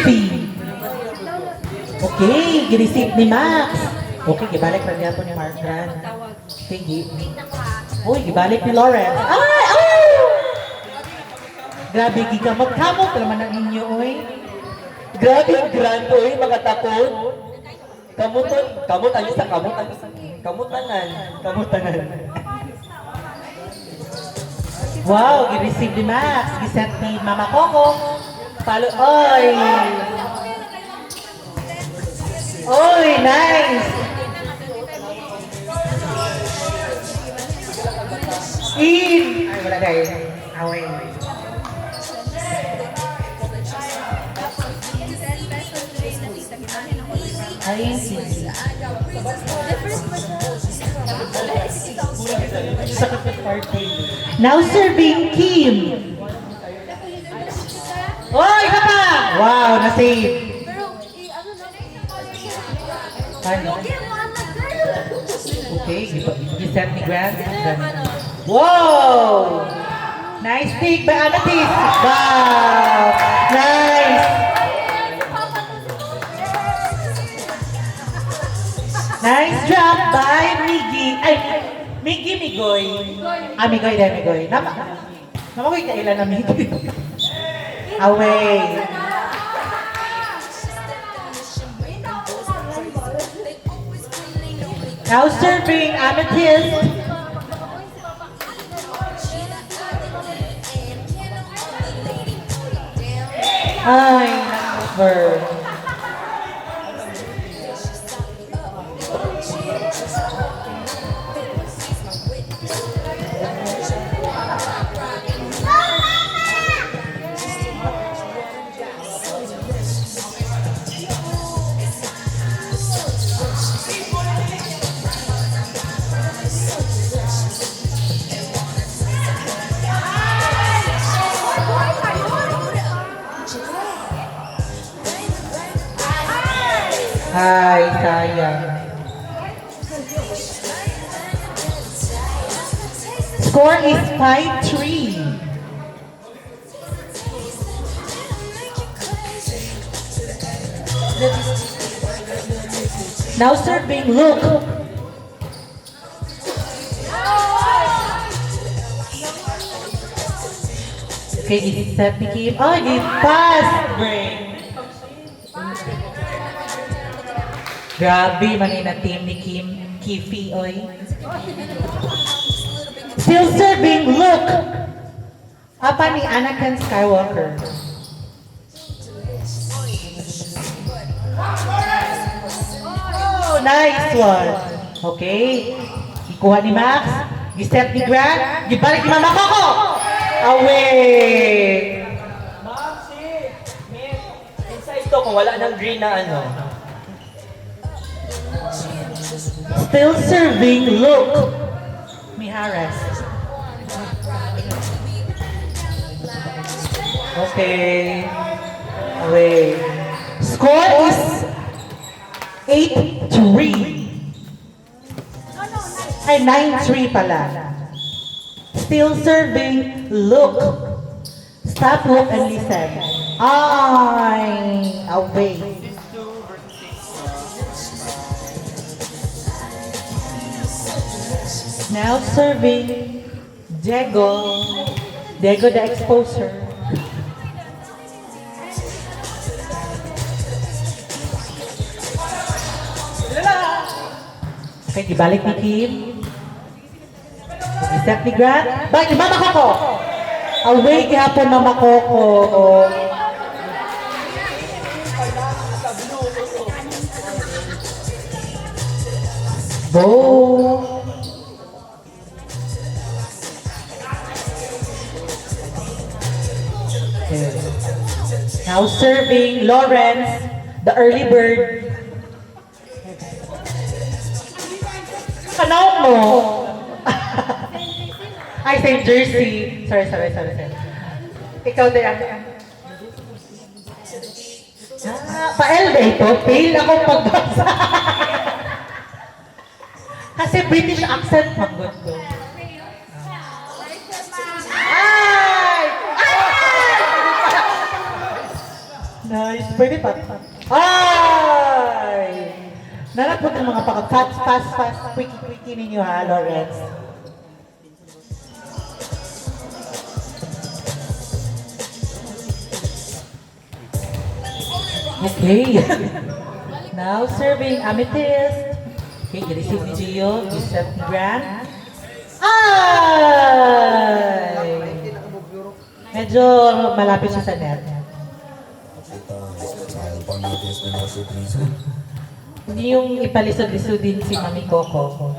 Jersey. Okay, gireceive ni Max. Okay, gibalik na niya po ni Mark Grant. Okay, uy, gibalik ni Lawrence. Ay! Oh! Grabe, gigamot-kamot naman ang inyo, oy. Grabe ang grand, oy, mga takot. Kamot ayo sa kamutanan. Wow, gi-receive ni Max. Giset ni Mama Coco. Palo, oy! Oy, nice! In! Ay, wala guys. Away. Ay, sige. Now serving Kim. Oh, ika pa! Wow, na-save. Ano? Okay, giset ni Grant. Wow! Nice pick by Amethyst. Wow! Nice! Nice drop by Miggy. Ay, Miggy Migoy. Ah, Migoy dahil Migoy. Namagoy ka ilan na Miggy. Away. Now serving Amethyst. Ay, number. Ay, sayang. Score is 5-3. Now serving Luke. Okay, it's set ni Kim. Oh, it's fast break. Grabe, manina team ni Kim Kifi, oy. Still serving Luke. Apa ni Anakin Skywalker. Oh, nice one. Okay. Ikuha ni Max. Giset ni Grant. Gibalik ni Mama Coco. Away. Maxi, inside to kung wala nang green na ano. Still serving Luke. Mihares. Okay. Away. Score is 8-3. Ay, 9-3 pala. Still serving Luke. Stop, look, and listen. Ay, away. Now serving Diego. Diego the exposer. Okay, ibalik ni Kim. Step ni Grant. Balik ni Mama Coco. Away gihapon Mama Coco. Bo. Now serving Lawrence, the early bird. Kanaw mo. Ay, St. Jersey. Sorry. Ikaw din. Pa-L ba ito? Fail akong pagbasa. Kasi British accent pagod ko. Ay! Nice. Pwede pa. Ay! Narapot ng mga fast, quick ninyo ha, Lawrence. Okay. Now serving amethyst. Okay, receive ni Gio. Gisette ni Grant. Ay! Medyo malapit siya sa net. Hindi yung ipalisod-lisodin si Mami Coco.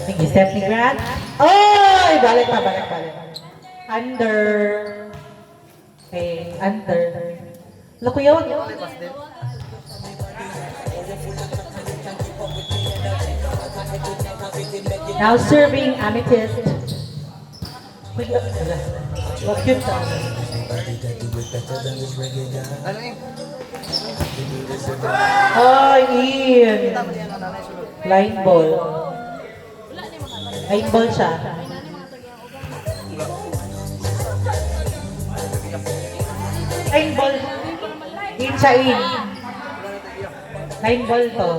Sige, step ni Grant. Ay! Balik. Under. Okay, under. Lako yun. Now serving amethyst. Wag yun sa Ano eh? Ay, Ian. Line ball. Line ball siya. Line ball. In siya in. Line ball to.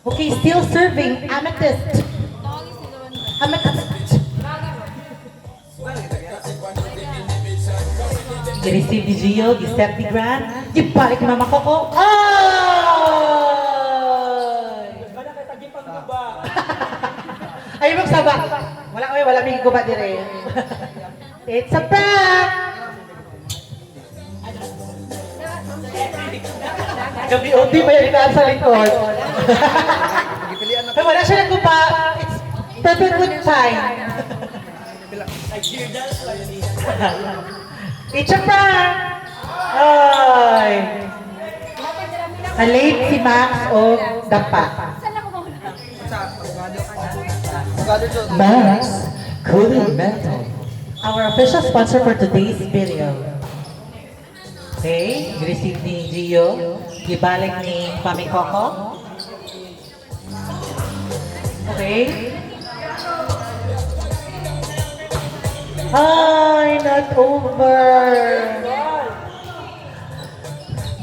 Okay, still serving amethyst. Amethyst. I-receive ni Gio, i-step ni Grant, i-balik ni Mama Coco. Ay! Wala ka tagi pang guba. Ay, magsaba. Wala may guba dire. It's a prank! Gabi-uti pa yung ikaan sa likod. Pagpilian na Ay, wala siya nagguba. It's perfect good time. Nag-cheer dance lang yun. It's a prank! Ay! Na-late si Max o Dampa. sa abogado. Abogado dyan. Max Cooling Mental. Our official sponsor for today's video. Okay, receive ni Gio. Ibalik ni Mami Coco. Okay. Ay, not over.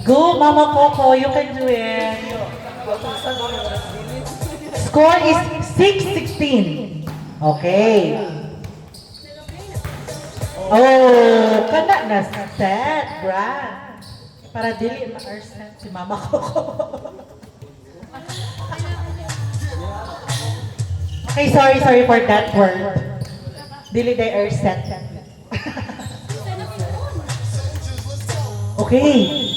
Go, Mama Coco, you can do it. Score is 6-16. Okay. Oh, kana na set, Brad. Para dili ma-arset si Mama Coco. Okay, sorry for that word. Dili day arset. Okay.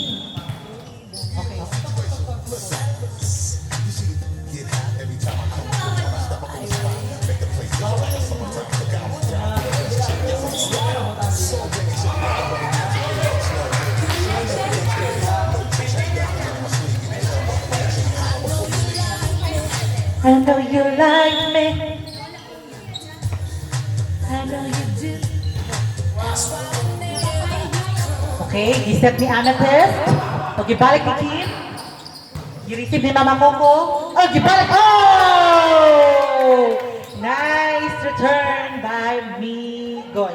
I know you like me. I know you do. Okay, gisep ni Amethyst. O, gibalik ni Kim. Gireceive ni Mama Coco. Oh, gibalik. Oh! Nice return by me. Goy.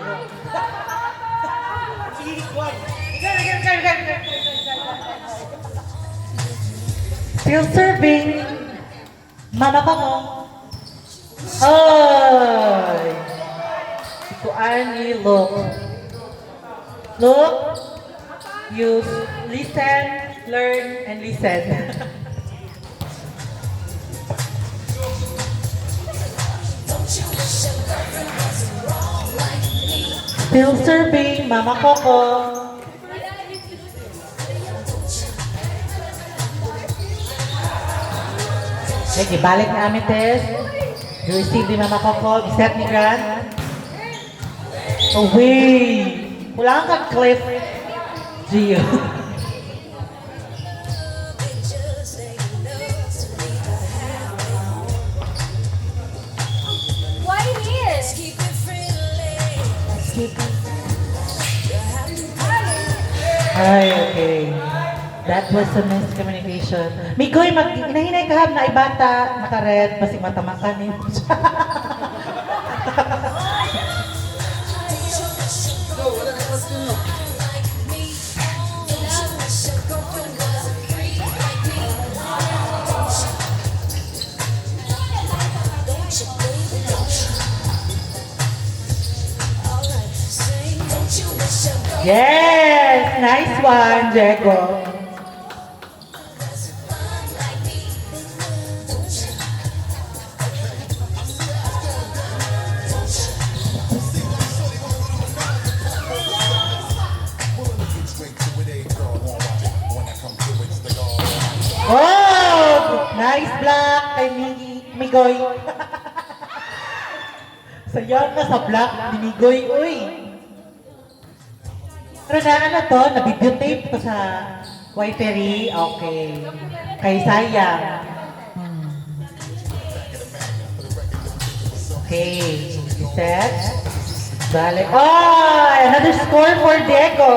Still serving. Mama Coco. Ay! Ikuan ni look. Look. You listen, learn, and listen. Still serving, Mama Coco. Okay, balik ni Amethyst. You receive ni Mama Coco. Iset ni Grant. Away! Wala kang cliff. Gio. Why here? Ay, okay. That was a miscommunication. Migoy, inahinay kahab na ibata, naka-red, basing matamakan niyo. So, wala na question no. Yes! Nice one, Diego. Oh! Nice block kay Migoy. Sayang na sa block ni Migoy, uy. Pero na ano to, na-videotape to sa wifery. Okay. Kay sayang. Okay. Set. Balik. Oh! Another score for Diego.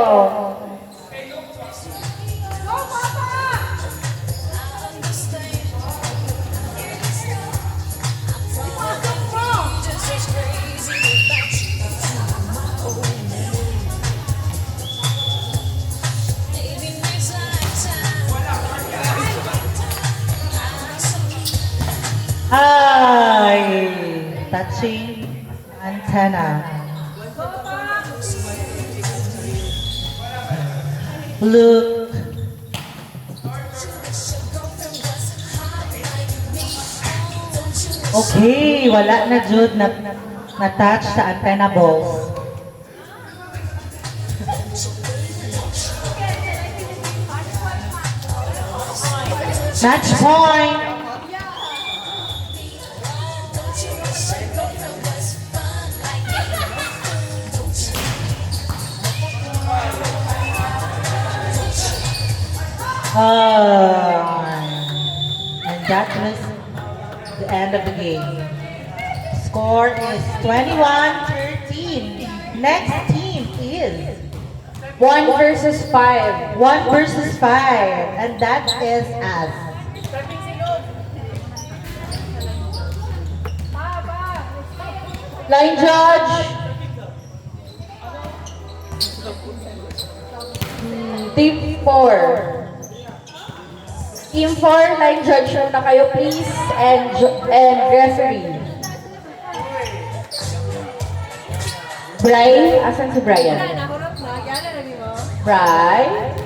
Hi! Touching antenna. Look. Okay, wala na Jude na touch sa antenna balls. Match point. And that was the end of the game. Score is 21-13. Next team is 1 versus 5. 1 versus 5. And that is us. Line judge. Team 4. Team 4, line judge na kayo please. And referee. Brian, asan si Brian? Brian?